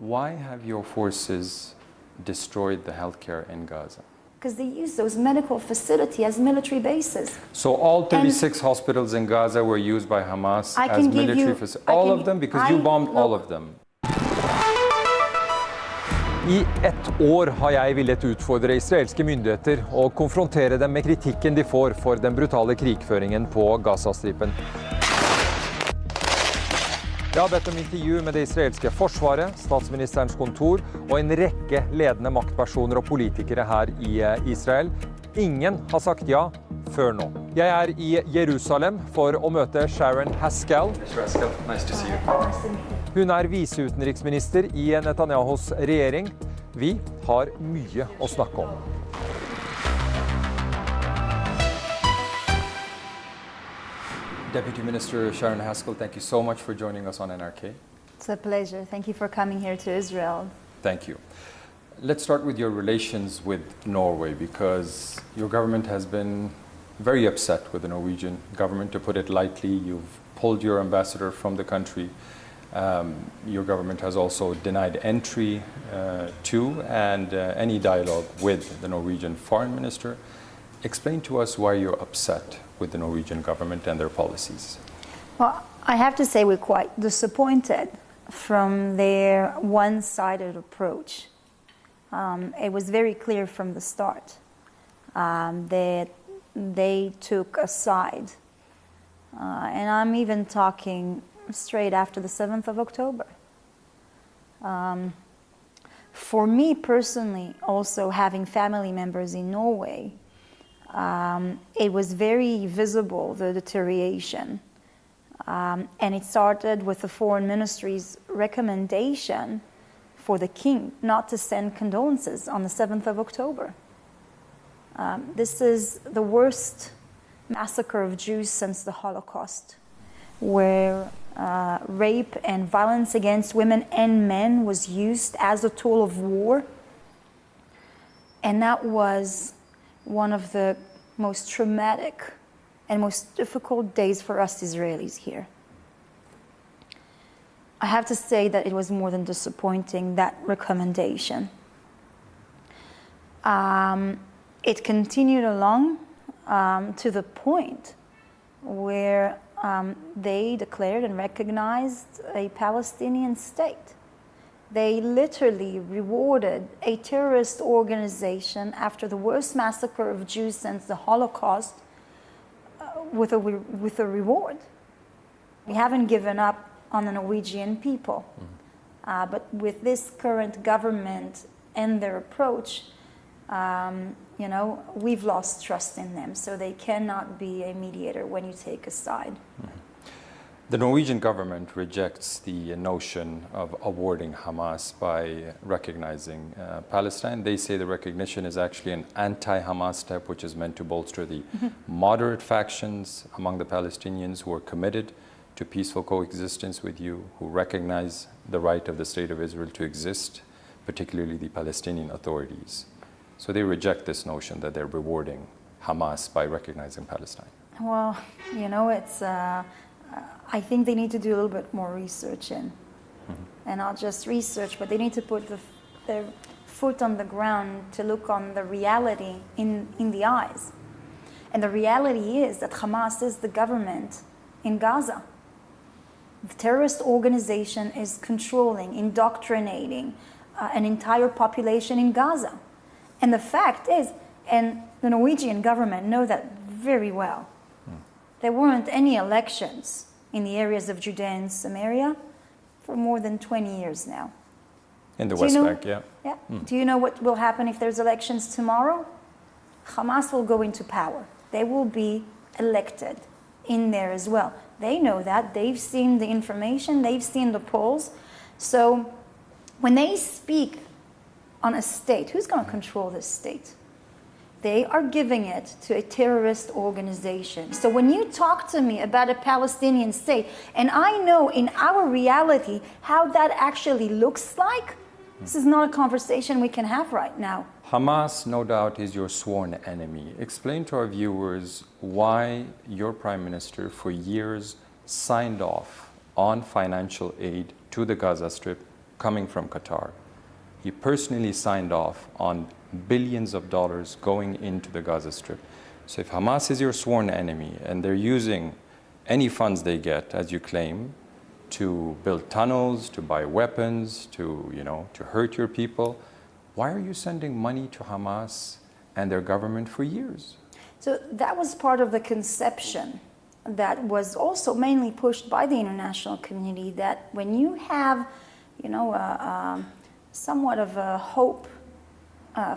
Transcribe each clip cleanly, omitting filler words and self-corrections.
Why have your forces destroyed the healthcare in Gaza? Because they use those medical facilities as military bases. So all 36 hospitals in Gaza were used by Hamas as military facilities? All of them? Because you bombed all of them. I ett år har jeg villet utfordre israelske myndigheter og konfrontere dem med kritikken de får for den brutale krigføringen på Gazastripen. Jeg har bedt om intervju med det israelske forsvaret, statsministerens kontor og en rekke ledende maktpersoner og politikere her i Israel. Ingen har sagt ja før nå. Jeg er i Jerusalem for å møte Sharren Haskel. Mr. Haskel, nice to see you. Hun er viseutenriksminister i Netanyahus regjering. Vi har mye å snakke om. Deputy Minister Sharren Haskel, thank you so much for joining us on NRK. It's a pleasure. Thank you for coming here to Israel. Thank you. Let's start with your relations with Norway, because your government has been very upset with the Norwegian government, to put it lightly. You've pulled your ambassador from the country. Your government has also denied entry to and any dialogue with the Norwegian foreign minister. Explain to us why you're upset with the Norwegian government and their policies. Well, I have to say we're quite disappointed from their one-sided approach. It was very clear from the start that they took a side. And I'm even talking straight after the 7th of October. For me personally, also having family members in Norway, it was very visible, the deterioration. And it started with the foreign ministry's recommendation for the king not to send condolences on the 7th of October. This is the worst massacre of Jews since the Holocaust, where rape and violence against women and men was used as a tool of war. And that was one of the most traumatic and most difficult days for us Israelis here. I have to say that it was more than disappointing, that recommendation. It continued along to the point where they declared and recognized a Palestinian state. They literally rewarded a terrorist organization after the worst massacre of Jews since the Holocaust with a reward. We haven't given up on the Norwegian people. But with this current government and their approach, we've lost trust in them. So they cannot be a mediator when you take a side. The Norwegian government rejects the notion of awarding Hamas by recognizing Palestine. They say the recognition is actually an anti-Hamas step, which is meant to bolster the moderate factions among the Palestinians who are committed to peaceful coexistence with you, who recognize the right of the State of Israel to exist, particularly the Palestinian authorities. So they reject this notion that they're rewarding Hamas by recognizing Palestine. Well, it's... I think they need to do a little bit more research in. And not just research, but they need to put their foot on the ground to look on the reality in the eyes. And the reality is that Hamas is the government in Gaza. The terrorist organization is controlling, indoctrinating an entire population in Gaza. And the fact is, and the Norwegian government know that very well, there weren't any elections in the areas of Judea and Samaria for more than 20 years now. In the West Bank, yeah. Yeah. Do you know what will happen if there's elections tomorrow? Hamas will go into power. They will be elected in there as well. They know that. They've seen the information. They've seen the polls. So when they speak on a state, who's going to control this state? They are giving it to a terrorist organization. So when you talk to me about a Palestinian state, and I know in our reality how that actually looks like, this is not a conversation we can have right now. Hamas, no doubt, is your sworn enemy. Explain to our viewers why your prime minister for years signed off on financial aid to the Gaza Strip coming from Qatar. He personally signed off on billions of dollars going into the Gaza Strip. So if Hamas is your sworn enemy and they're using any funds they get, as you claim, to build tunnels, to buy weapons, to hurt your people, why are you sending money to Hamas and their government for years? So that was part of the conception that was also mainly pushed by the international community, that when you have, somewhat of a hope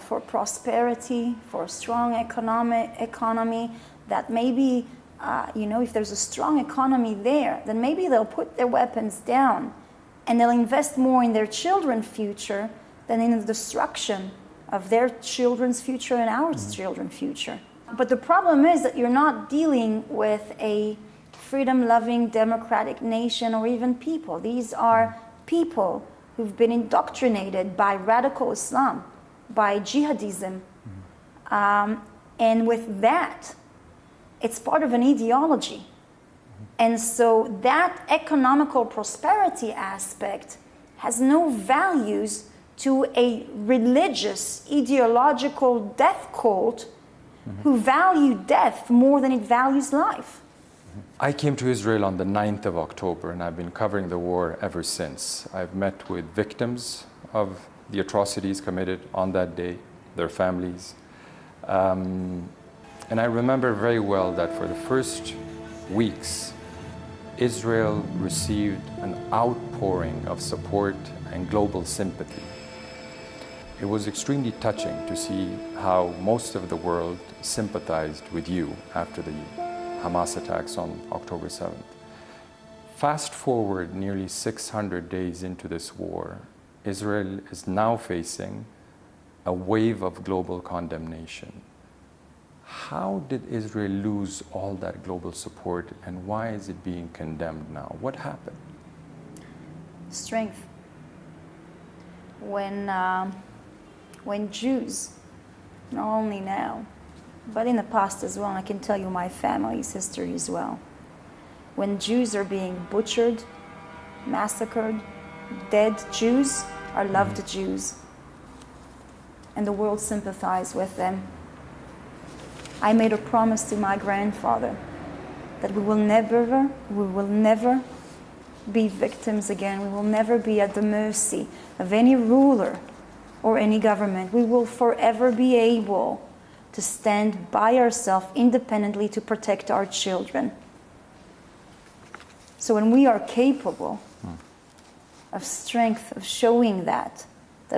for prosperity, for a strong economy, that maybe, if there's a strong economy there, then maybe they'll put their weapons down and they'll invest more in their children's future than in the destruction of their children's future and our children's future. But the problem is that you're not dealing with a freedom-loving, democratic nation or even people. These are people who've been indoctrinated by radical Islam, by jihadism. And with that, it's part of an ideology. And so that economical prosperity aspect has no values to a religious, ideological death cult who value death more than it values life. I came to Israel on the 9th of October, and I've been covering the war ever since. I've met with victims of the atrocities committed on that day, their families. And I remember very well that for the first weeks, Israel received an outpouring of support and global sympathy. It was extremely touching to see how most of the world sympathized with you after the Hamas attacks on October 7th. Fast forward nearly 600 days into this war, Israel is now facing a wave of global condemnation. How did Israel lose all that global support, and why is it being condemned now? What happened? Strength. When Jews, not only now, but in the past as well, and I can tell you my family's history as well, when Jews are being butchered, massacred, dead Jews are loved Jews, and the world sympathized with them. I made a promise to my grandfather that we will never be victims again. We will never be at the mercy of any ruler or any government. We will forever be able to stand by ourselves independently to protect our children. So when we are capable of strength, of showing that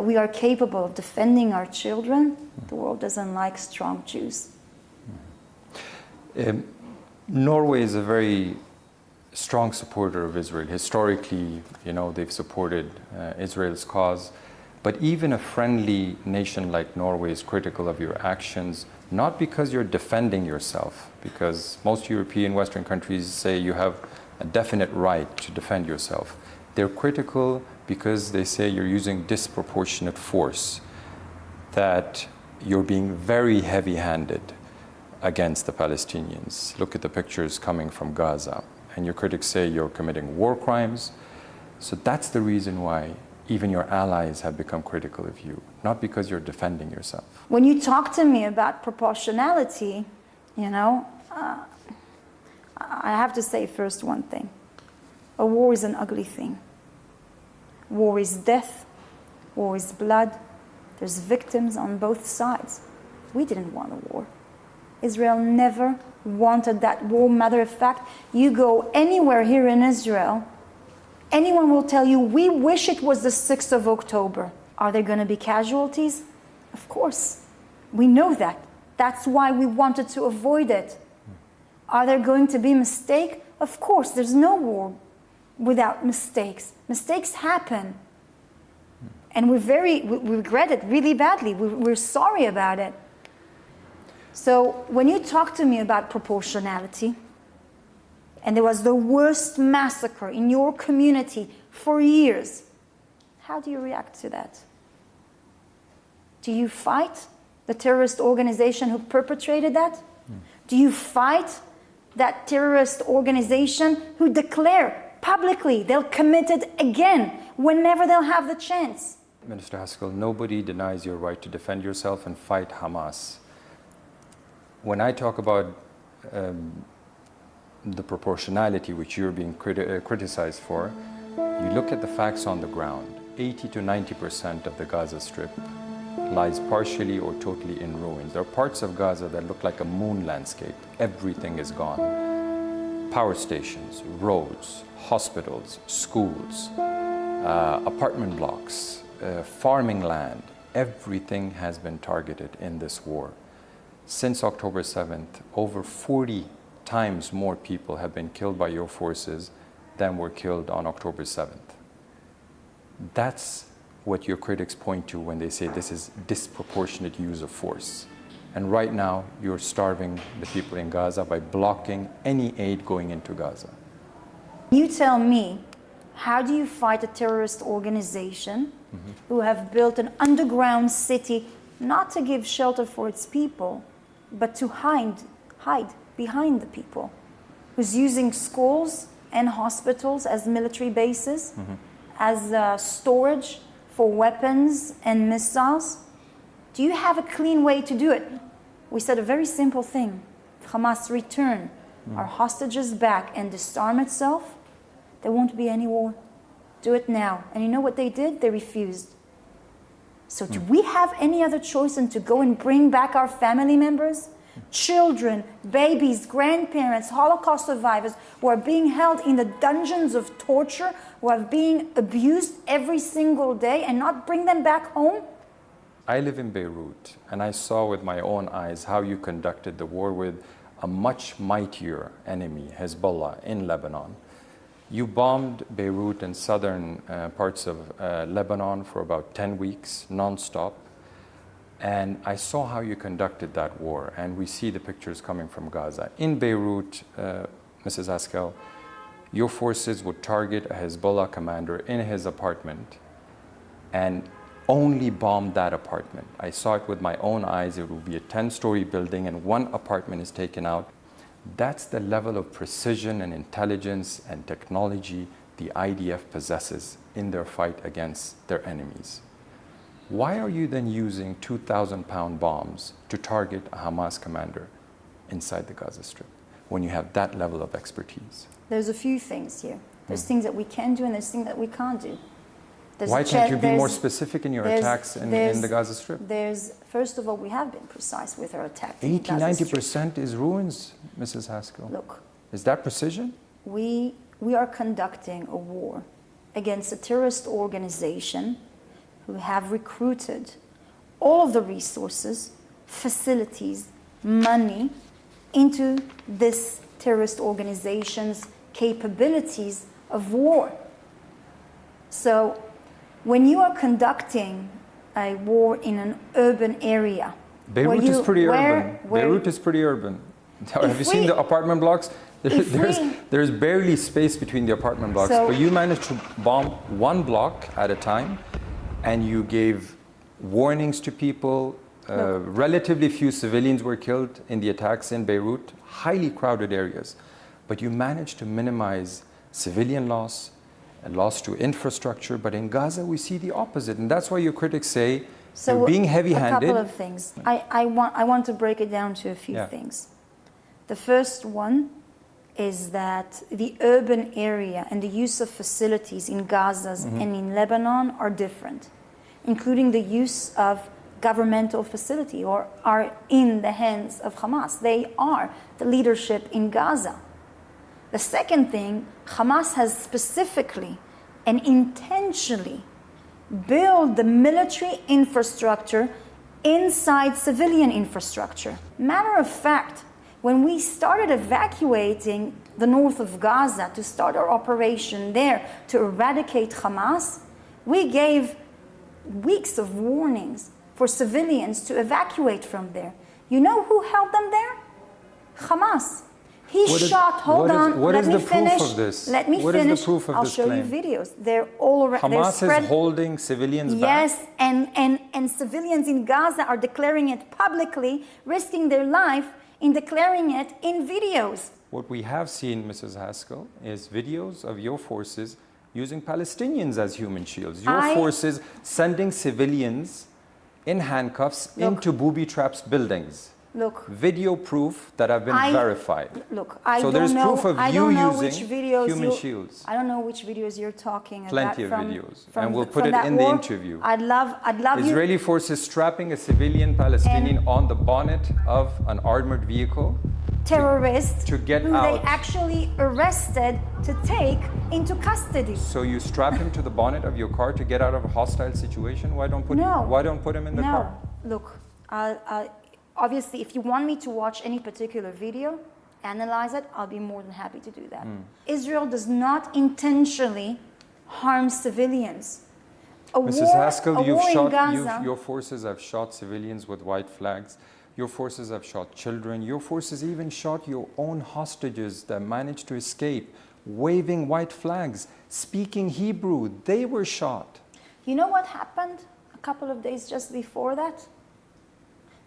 we are capable of defending our children, the world doesn't like strong Jews. Norway is a very strong supporter of Israel. Historically, they've supported Israel's cause. But even a friendly nation like Norway is critical of your actions, not because you're defending yourself, because most European Western countries say you have a definite right to defend yourself. They're critical because they say you're using disproportionate force, that you're being very heavy-handed against the Palestinians. Look at the pictures coming from Gaza. And your critics say you're committing war crimes. So that's the reason why even your allies have become critical of you, not because you're defending yourself. When you talk to me about proportionality, I have to say first one thing. A war is an ugly thing. War is death. War is blood. There's victims on both sides. We didn't want a war. Israel never wanted that war. Matter of fact, you go anywhere here in Israel, anyone will tell you, we wish it was the 6th of October. Are there going to be casualties? Of course. We know that. That's why we wanted to avoid it. Are there going to be mistakes? Of course. There's no war without mistakes. Mistakes happen. And we regret it really badly. We're sorry about it. So when you talk to me about proportionality, and there was the worst massacre in your community for years, how do you react to that? Do you fight the terrorist organization who perpetrated that? Do you fight that terrorist organization who declared publicly. They'll commit it again whenever they'll have the chance. Minister Haskel, nobody denies your right to defend yourself and fight Hamas. When I talk about the proportionality which you're being criticized for, you look at the facts on the ground. 80 to 90% of the Gaza Strip lies partially or totally in ruins. There are parts of Gaza that look like a moon landscape. Everything is gone. Power stations, roads, hospitals, schools, apartment blocks, farming land, everything has been targeted in this war. Since October 7th, over 40 times more people have been killed by your forces than were killed on October 7th. That's what your critics point to when they say this is disproportionate use of force. And right now, you're starving the people in Gaza by blocking any aid going into Gaza. You tell me, how do you fight a terrorist organization who have built an underground city not to give shelter for its people, but to hide behind the people, who's using schools and hospitals as military bases, as storage for weapons and missiles? Do you have a clean way to do it? We said a very simple thing. If Hamas return our hostages back and disarm itself, there won't be any war. Do it now. And you know what they did? They refused. So do we have any other choice than to go and bring back our family members? Children, babies, grandparents, Holocaust survivors who are being held in the dungeons of torture, who are being abused every single day, and not bring them back home? I live in Beirut, and I saw with my own eyes how you conducted the war with a much mightier enemy, Hezbollah, in Lebanon. You bombed Beirut and southern parts of Lebanon for about 10 weeks, non-stop. And I saw how you conducted that war, and we see the pictures coming from Gaza. In Beirut, Mrs. Haskel, your forces would target a Hezbollah commander in his apartment and only bomb that apartment. I saw it with my own eyes. It would be a 10-story building and one apartment is taken out. That's the level of precision and intelligence and technology the IDF possesses in their fight against their enemies. Why are you then using 2,000-pound bombs to target a Hamas commander inside the Gaza Strip when you have that level of expertise? There's a few things here. There's things that we can do and there's things that we can't do. Why can't you be more specific in your attacks in the Gaza Strip? First of all, we have been precise with our attacks. 80-90% is ruins, Mrs. Haskel. Look. Is that precision? We are conducting a war against a terrorist organization who have recruited all of the resources, facilities, money into this terrorist organization's capabilities of war. So when you are conducting a war in an urban area, Beirut is pretty urban. Beirut is pretty urban. Have you seen the apartment blocks? There's barely space between the apartment blocks, but you managed to bomb one block at a time, and you gave warnings to people. Relatively few civilians were killed in the attacks in Beirut, highly crowded areas. But you managed to minimize civilian loss, and loss to infrastructure. But in Gaza, we see the opposite. And that's why your critics say you're being heavy-handed. A couple of things. I want to break it down to a few things. The first one is that the urban area and the use of facilities in Gaza and in Lebanon are different, including the use of governmental facility or are in the hands of Hamas. They are the leadership in Gaza. The second thing, Hamas has specifically and intentionally built the military infrastructure inside civilian infrastructure. Matter of fact, when we started evacuating the north of Gaza to start our operation there to eradicate Hamas, we gave weeks of warnings for civilians to evacuate from there. You know who held them there? Hamas. Let me finish. Let me finish. I'll show you videos. They're all around. Hamas is holding civilians back? Yes, and civilians in Gaza are declaring it publicly, risking their life in declaring it in videos. What we have seen, Mrs. Haskel, is videos of your forces using Palestinians as human shields. Your forces sending civilians in handcuffs into booby-traps buildings. Look. Video proof that have been verified. Look, so there's proof of you using human shields. I don't know which videos you're talking about. Plenty of videos. And we'll put it in the interview. I'd love Israeli forces strapping a civilian Palestinian on the bonnet of an armored vehicle. Terrorists to get who out. They actually arrested to take into custody. So you strap him to the bonnet of your car to get out of a hostile situation? Why don't put him in the car? Look, obviously, if you want me to watch any particular video, analyze it, I'll be more than happy to do that. Israel does not intentionally harm civilians. Mrs. Haskel, your forces have shot civilians with white flags. Your forces have shot children. Your forces even shot your own hostages that managed to escape, waving white flags, speaking Hebrew. They were shot. You know what happened a couple of days just before that?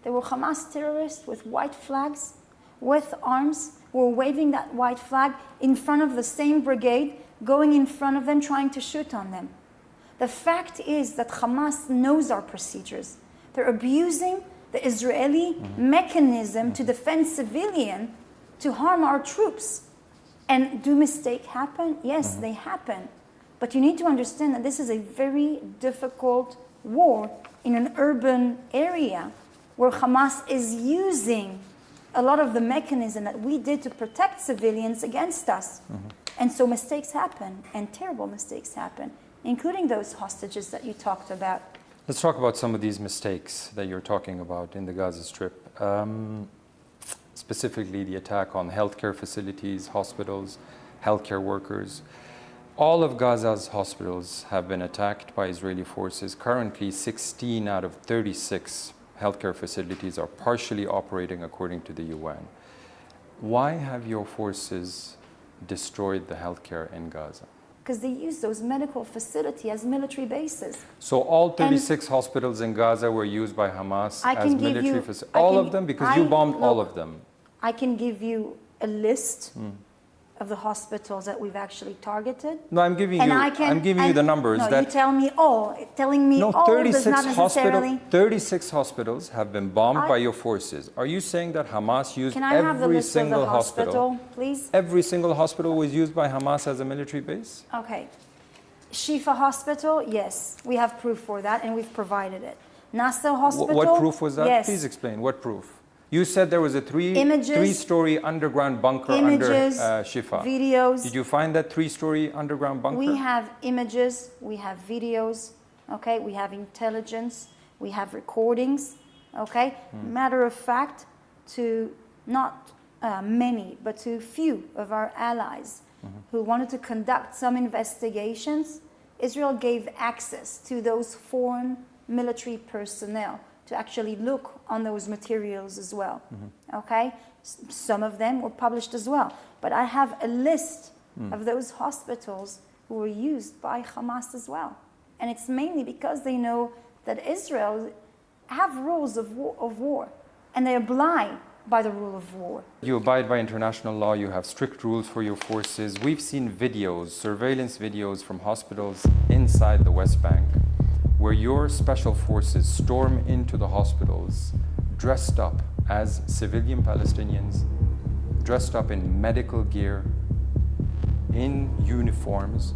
There were Hamas terrorists with white flags, with arms, who were waving that white flag in front of the same brigade, going in front of them, trying to shoot on them. The fact is that Hamas knows our procedures. They're abusing the Israeli mechanism to defend civilians, to harm our troops. And do mistakes happen? Yes, they happen. But you need to understand that this is a very difficult war in an urban area where Hamas is using a lot of the mechanism that we did to protect civilians against us. And so mistakes happen, and terrible mistakes happen, including those hostages that you talked about. Let's talk about some of these mistakes that you're talking about in the Gaza Strip. Specifically the attack on healthcare facilities, hospitals, healthcare workers. All of Gaza's hospitals have been attacked by Israeli forces. Currently, 16 out of 36 healthcare facilities are partially operating according to the UN. Why have your forces destroyed the healthcare in Gaza? Because they use those medical facilities as military bases. So all 36 hospitals in Gaza were used by Hamas as military facilities? All of them? Because you bombed all of them. I can give you a list of the hospitals that we've actually targeted. No, I'm giving you the numbers. No, you tell me all. Telling me all does not necessarily... 36 hospitals have been bombed by your forces. Are you saying that Hamas used Can I have the every list of single the hospital, please? Every single hospital was used by Hamas as a military base? Okay. Shifa Hospital, yes. We have proof for that, and we've provided it. Nasser Hospital, what proof was that? Yes. Please explain. What proof? You said there was a three-story underground bunker under Shifa. Videos. Did you find that three-story underground bunker? We have images, we have videos, okay? We have intelligence, we have recordings, okay? Matter of fact, to not many, but to few of our allies who wanted to conduct some investigations, Israel gave access to those foreign military personnel to actually look on those materials as well, okay? Some of them were published as well. But I have a list of those hospitals who were used by Hamas as well. And it's mainly because they know that Israel have rules of war, and they abide by the rule of war. You abide by international law, you have strict rules for your forces. We've seen videos, surveillance videos from hospitals inside the West Bank, where your special forces storm into the hospitals dressed up as civilian Palestinians, dressed up in medical gear, in uniforms,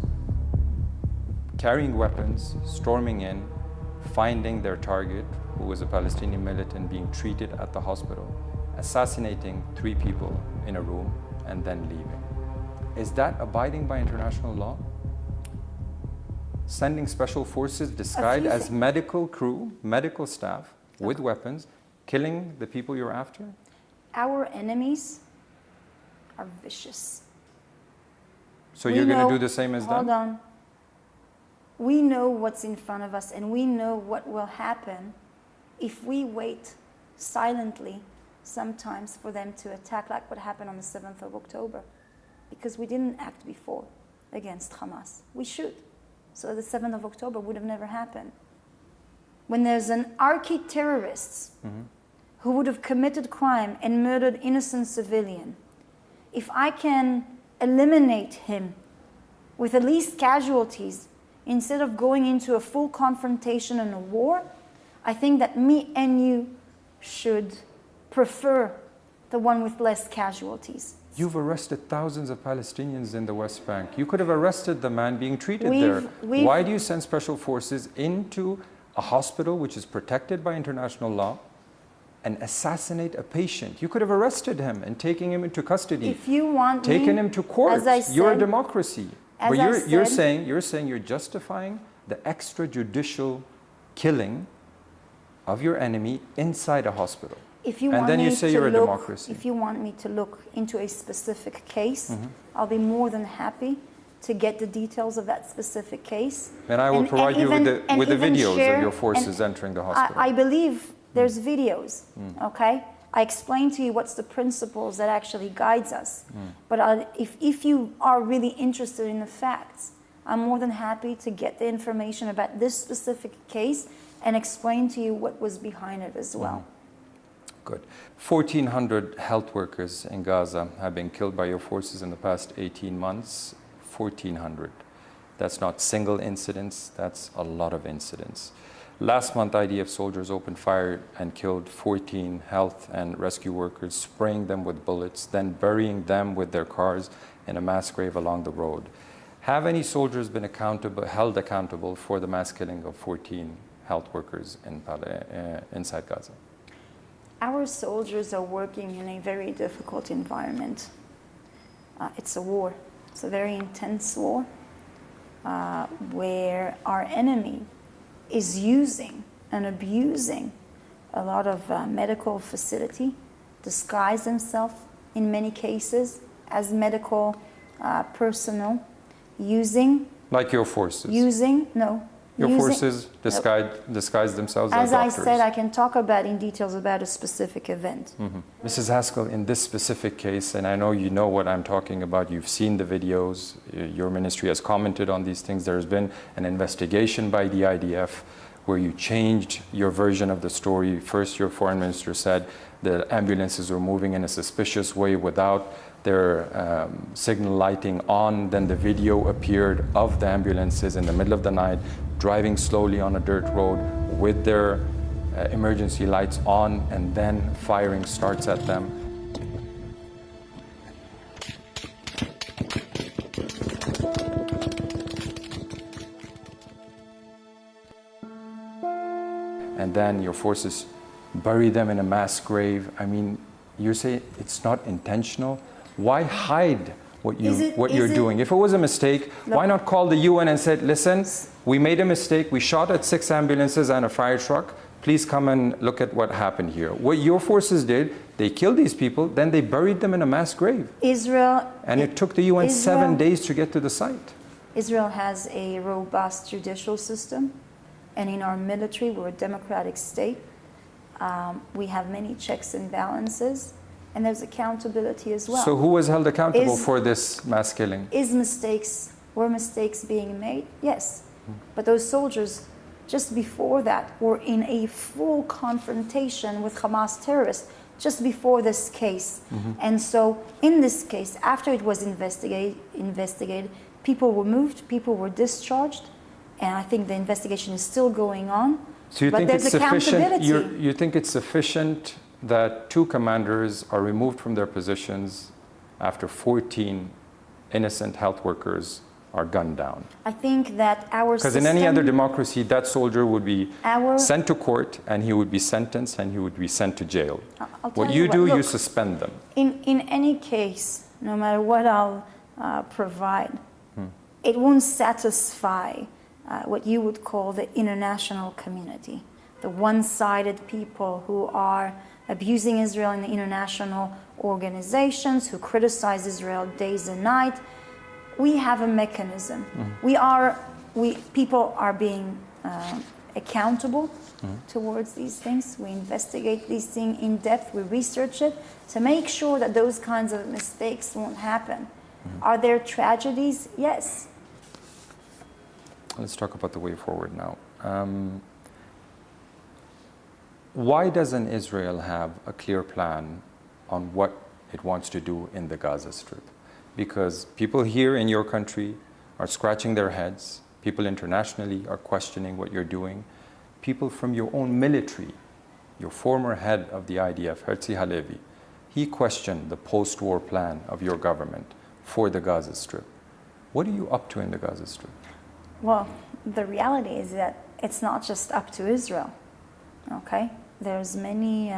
carrying weapons, storming in, finding their target, who was a Palestinian militant, being treated at the hospital, assassinating 3 people in a room, and then leaving. Is that abiding by international law? Sending special forces disguised as medical crew, medical staff, with weapons, killing the people you're after? Our enemies are vicious. So you're going to do the same as them? Hold on. We know what's in front of us, and we know what will happen if we wait silently sometimes for them to attack, like what happened on the 7th of October. Because we didn't act before against Hamas. We should. So the 7th of October would have never happened. When there's an archi-terrorist who would have committed crime and murdered innocent civilian, if I can eliminate him with the least casualties, instead of going into a full confrontation and a war, I think that me and you should prefer the one with less casualties. You've arrested thousands of Palestinians in the West Bank. You could have arrested the man being treated there. Why do you send special forces into a hospital which is protected by international law and assassinate a patient? You could have arrested him and taken him into custody. If you want taken him to court. You're a democracy. But you're saying you're justifying the extrajudicial killing of your enemy inside a hospital. If you and want then me you say to you're a look, democracy. If you want me to look into a specific case, I'll be more than happy to get the details of that specific case. And I will provide you with the videos of your forces entering the hospital. I believe there's videos, okay? I explained to you what's the principles that actually guides us. But if you are really interested in the facts, I'm more than happy to get the information about this specific case and explain to you what was behind it as well. Good. 1,400 health workers in Gaza have been killed by your forces in the past 18 months. 1,400. That's not single incidents, that's a lot of incidents. Last month, IDF soldiers opened fire and killed 14 health and rescue workers, spraying them with bullets, then burying them with their cars in a mass grave along the road. Have any soldiers been held accountable for the mass killing of 14 health workers inside Gaza? Our soldiers are working in a very difficult environment. It's a war. It's a very intense war where our enemy is using and abusing a lot of medical facility, disguise themselves in many cases as medical personnel, using... Like your forces? Your forces disguise themselves as doctors. As I said, I can talk in details about a specific event. Mrs. Haskel, in this specific case, and I know you know what I'm talking about, you've seen the videos, your ministry has commented on these things, there's been an investigation by the IDF where you changed your version of the story. First, your foreign minister said the ambulances were moving in a suspicious way without their signal lighting on. Then the video appeared of the ambulances in the middle of the night driving slowly on a dirt road with their emergency lights on, and then firing starts at them. And then your forces bury them in a mass grave. I mean, you say it's not intentional. Why hide what you're doing? If it was a mistake, why not call the UN and say, listen, we made a mistake. We shot at 6 ambulances and a fire truck. Please come and look at what happened here. What your forces did, they killed these people, then they buried them in a mass grave. And it took the UN 7 days to get to the site. Israel has a robust judicial system. And in our military, we're a democratic state. We have many checks and balances. And there's accountability as well. So who was held accountable for this mass killing? Were mistakes being made? Yes. But those soldiers, just before that, were in a full confrontation with Hamas terrorists, just before this case. And so in this case, after it was investigated, people were moved, people were discharged, and I think the investigation is still going on. So you think it's sufficient? You think it's sufficient that 2 commanders are removed from their positions after 14 innocent health workers are gunned down? I think that our system... Because in any other democracy, that soldier would be sent to court, and he would be sentenced, and he would be sent to jail. What you do, you suspend them. In any case, no matter what I'll provide, it won't satisfy what you would call the international community, the one-sided people who are abusing Israel in the international organizations, who criticize Israel days and night. We have a mechanism. People are being accountable towards these things. We investigate these things in depth. We research it to make sure that those kinds of mistakes won't happen. Are there tragedies? Yes. Let's talk about the way forward now. Why doesn't Israel have a clear plan on what it wants to do in the Gaza Strip. Because people here in your country are scratching their heads. People internationally are questioning what you're doing. People from your own military, your former head of the IDF, Herzi Halevi, he questioned the post-war plan of your government for the Gaza Strip. What are you up to in the Gaza Strip? Well, the reality is that it's not just up to Israel, okay? There's many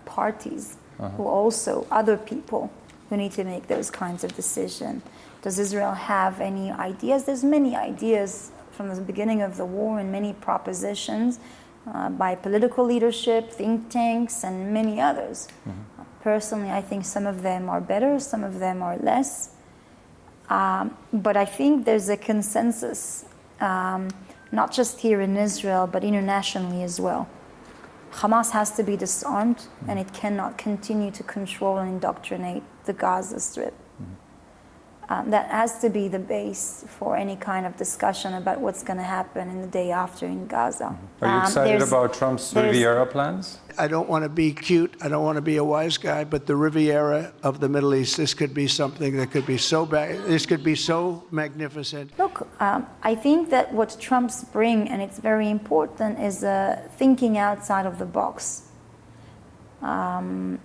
parties who also, other people who need to make those kinds of decisions. Does Israel have any ideas? There's many ideas from the beginning of the war and many propositions by political leadership, think tanks, and many others. Personally, I think some of them are better, some of them are less. But I think there's a consensus, not just here in Israel, but internationally as well. Hamas has to be disarmed, and it cannot continue to control and indoctrinate the Gaza Strip. That has to be the base for any kind of discussion about what's going to happen in the day after in Gaza. Are you excited about Trump's Riviera plans? I don't want to be cute. I don't want to be a wise guy, but the Riviera of the Middle East, this could be something that could be so bad. This could be so magnificent. Look, I think that what Trump's bring, and it's very important, is thinking outside of the box. Einstein.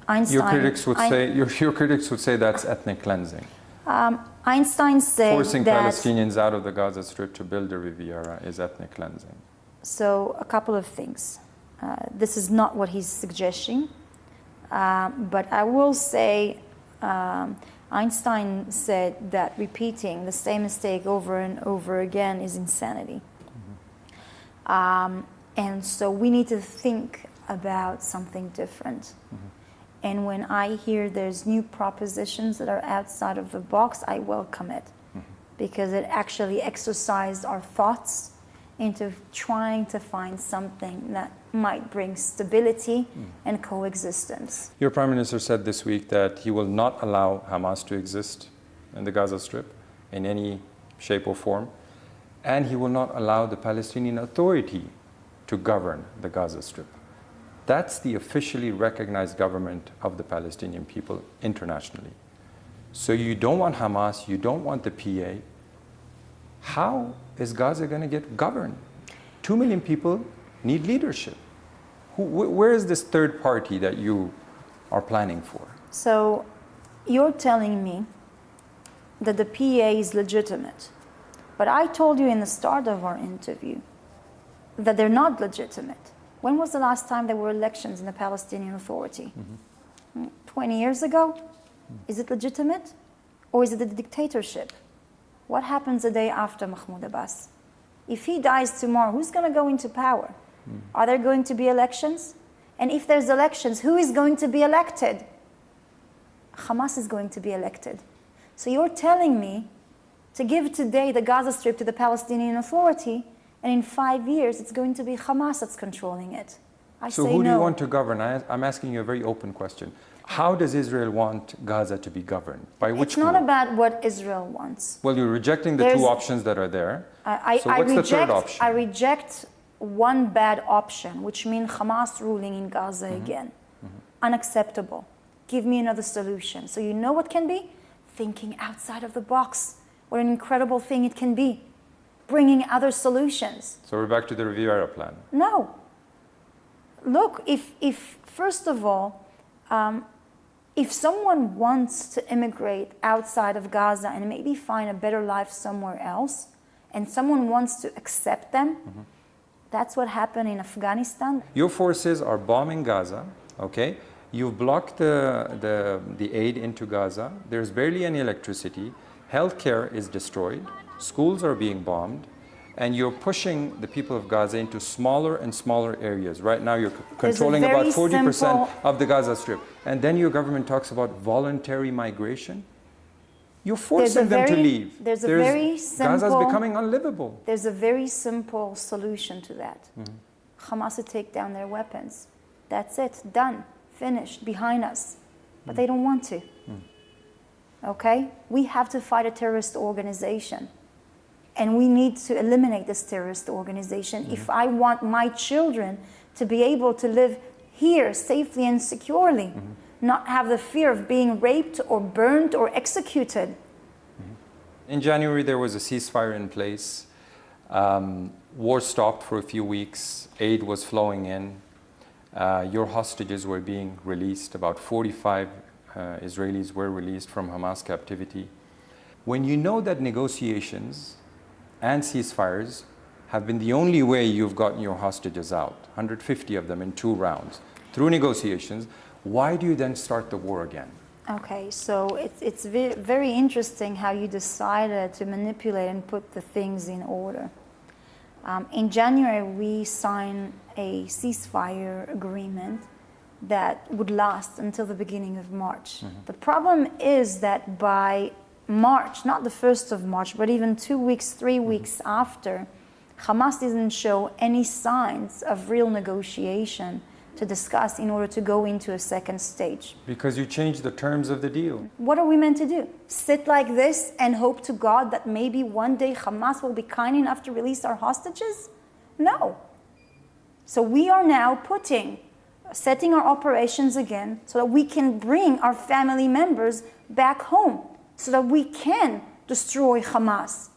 Your critics would say that's ethnic cleansing. Einstein said Forcing that Palestinians out of the Gaza Strip to build a Riviera is ethnic cleansing. So a couple of things. This is not what he's suggesting, but I will say Einstein said that repeating the same mistake over and over again is insanity. And so we need to think about something different. And when I hear there's new propositions that are outside of the box, I welcome it, because it actually exercised our thoughts into trying to find something that might bring stability and coexistence. Your Prime Minister said this week that he will not allow Hamas to exist in the Gaza Strip in any shape or form, and he will not allow the Palestinian Authority to govern the Gaza Strip. That's the officially recognized government of the Palestinian people internationally. So you don't want Hamas, you don't want the PA. How is Gaza going to get governed? 2 million people need leadership. Where is this third party that you are planning for? So you're telling me that the PA is legitimate. But I told you in the start of our interview that they're not legitimate. When was the last time there were elections in the Palestinian Authority? 20 years ago? Is it legitimate? Or is it a dictatorship? What happens the day after Mahmoud Abbas? If he dies tomorrow, who's going to go into power? Are there going to be elections? And if there's elections, who is going to be elected? Hamas is going to be elected. So you're telling me to give today the Gaza Strip to the Palestinian Authority, and in 5 years, it's going to be Hamas that's controlling it. So who do you want to govern? I'm asking you a very open question. How does Israel want Gaza to be governed? By which It's not about what Israel wants. Well, you're rejecting the two options that are there. So what's the third option? I reject one bad option, which means Hamas ruling in Gaza again. Unacceptable. Give me another solution. So you know what can be? Thinking outside of the box. What an incredible thing it can be. Bringing other solutions. So we're back to the Riviera plan. No. Look, if first of all, if someone wants to immigrate outside of Gaza and maybe find a better life somewhere else, and someone wants to accept them, that's what happened in Afghanistan. Your forces are bombing Gaza, okay? You've blocked the aid into Gaza. There's barely any electricity. Healthcare is destroyed. Schools are being bombed. And you're pushing the people of Gaza into smaller and smaller areas. Right now, you're controlling about 40% of the Gaza Strip. And then your government talks about voluntary migration. You're forcing them to leave. Gaza's becoming unlivable. There's a very simple solution to that. Hamas to take down their weapons. That's it. Done. Finished. Behind us. But they don't want to. Okay? We have to fight a terrorist organization. And we need to eliminate this terrorist organization if I want my children to be able to live here safely and securely, not have the fear of being raped or burned or executed. In January, there was a ceasefire in place. War stopped for a few weeks. Aid was flowing in. Your hostages were being released. About 45 Israelis were released from Hamas captivity. When you know that negotiations and ceasefires have been the only way you've gotten your hostages out, 150 of them in 2 rounds, through negotiations, why do you then start the war again? Okay, so it's very interesting how you decided to manipulate and put the things in order. In January, we signed a ceasefire agreement that would last until the beginning of March. The problem is that by March, not the 1st of March, but even 2 weeks, 3 weeks after, Hamas didn't show any signs of real negotiation to discuss in order to go into a second stage. Because you changed the terms of the deal. What are we meant to do? Sit like this and hope to God that maybe one day Hamas will be kind enough to release our hostages? No. So we are now setting our operations again so that we can bring our family members back home, so that we can destroy Hamas.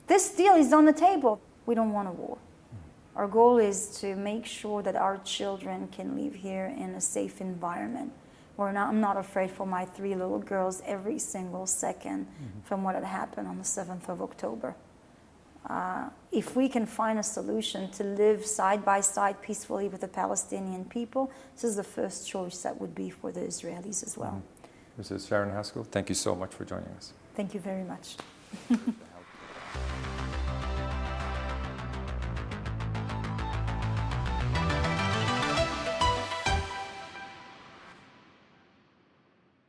This deal is on the table. We don't want a war. Our goal is to make sure that our children can live here in a safe environment. I'm not afraid for my 3 little girls every single second from what had happened on the 7th of October. If we can find a solution to live side by side peacefully with the Palestinian people, this is the first choice that would be for the Israelis as well. Mrs. Sharren Haskel, thank you so much for joining us. Thank you very much.